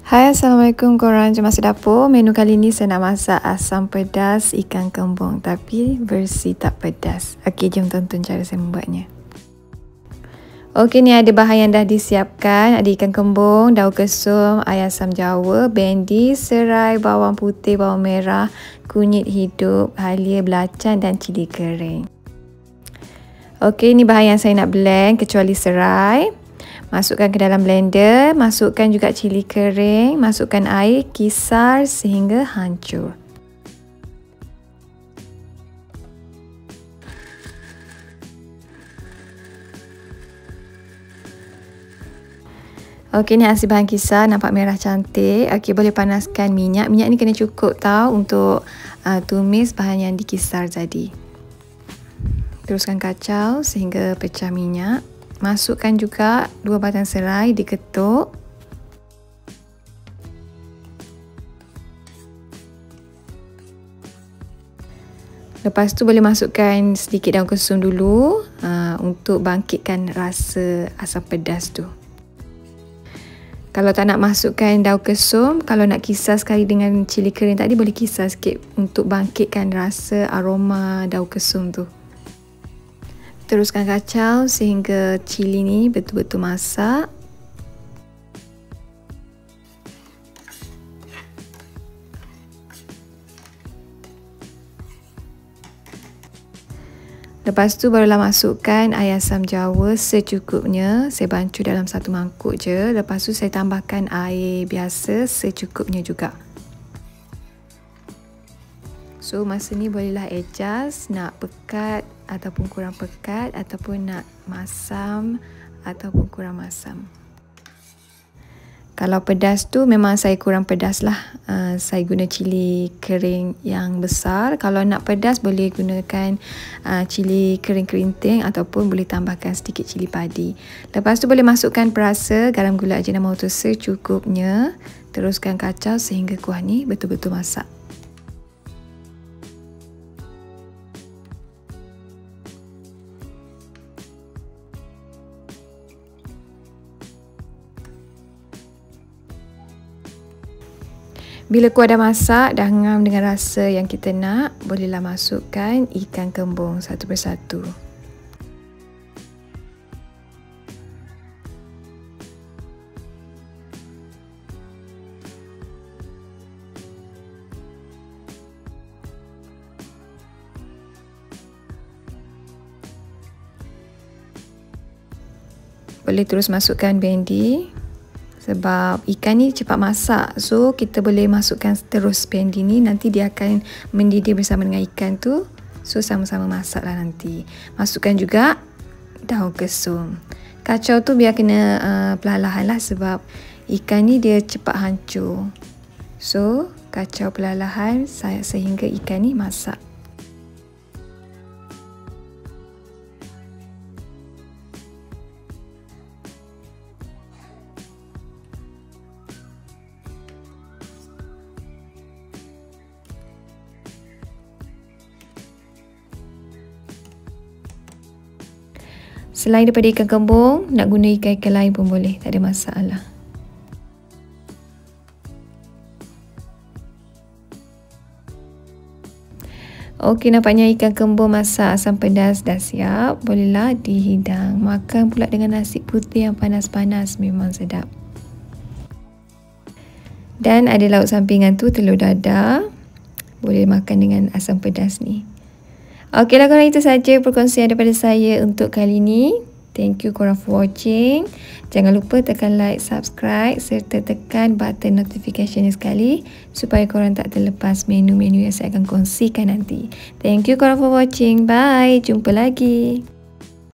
Hai, Assalamualaikum korang. Jom masak dapur. Menu kali ni saya nak masak asam pedas ikan kembung tapi versi tak pedas. Okey, jom tonton cara saya membuatnya. Okey, ni ada bahan yang dah disiapkan. Ada ikan kembung, daun kesum, air asam jawa, bendi, serai, bawang putih, bawang merah, kunyit hidup, halia, belacan dan cili kering. Okey, ni bahan yang saya nak blend kecuali serai. Masukkan ke dalam blender, masukkan juga cili kering, masukkan air, kisar sehingga hancur. Okey, ni hasil bahan kisar, nampak merah cantik. Okey, boleh panaskan minyak. Minyak ni kena cukup tau untuk tumis bahan yang dikisar tadi. Teruskan kacau sehingga pecah minyak. Masukkan juga 2 batang serai diketuk. Lepas tu boleh masukkan sedikit daun kesum dulu untuk bangkitkan rasa asam pedas tu. Kalau tak nak masukkan daun kesum, kalau nak kisar sekali dengan cili kering tadi, boleh kisar sikit untuk bangkitkan rasa aroma daun kesum tu. Teruskan kacau sehingga cili ni betul-betul masak. Lepas tu barulah masukkan air asam jawa secukupnya. Saya bancuh dalam satu mangkuk je. Lepas tu saya tambahkan air biasa secukupnya juga. So masa ni bolehlah adjust nak pekat ataupun kurang pekat, ataupun nak masam ataupun kurang masam. Kalau pedas tu memang saya kurang pedas lah. Saya guna cili kering yang besar. Kalau nak pedas boleh gunakan cili kering kerinting ataupun boleh tambahkan sedikit cili padi. Lepas tu boleh masukkan perasa, garam, gula, ajinomoto secukupnya. Teruskan kacau sehingga kuah ni betul-betul masak. Bila kuah dah masak, dah ngam dengan rasa yang kita nak, bolehlah masukkan ikan kembung satu persatu. Boleh terus masukkan bendi. Sebab ikan ni cepat masak, so kita boleh masukkan terus bendi ni, nanti dia akan mendidih bersama dengan ikan tu. So sama-sama masak lah nanti. Masukkan juga daun kesum. Kacau tu biar kena perlahan lah sebab ikan ni dia cepat hancur. So kacau perlahan sehingga ikan ni masak. Selain daripada ikan kembung, nak guna ikan-ikan lain pun boleh, tak ada masalah. Okey, nampaknya ikan kembung masak asam pedas dah siap. Bolehlah dihidang. Makan pula dengan nasi putih yang panas-panas, memang sedap. Dan ada lauk sampingan tu, telur dadah. Boleh makan dengan asam pedas ni. Okeylah korang, itu saja perkongsian daripada saya untuk kali ni. Thank you korang for watching. Jangan lupa tekan like, subscribe serta tekan button notification sekali supaya korang tak terlepas menu-menu yang saya akan kongsikan nanti. Thank you korang for watching. Bye. Jumpa lagi.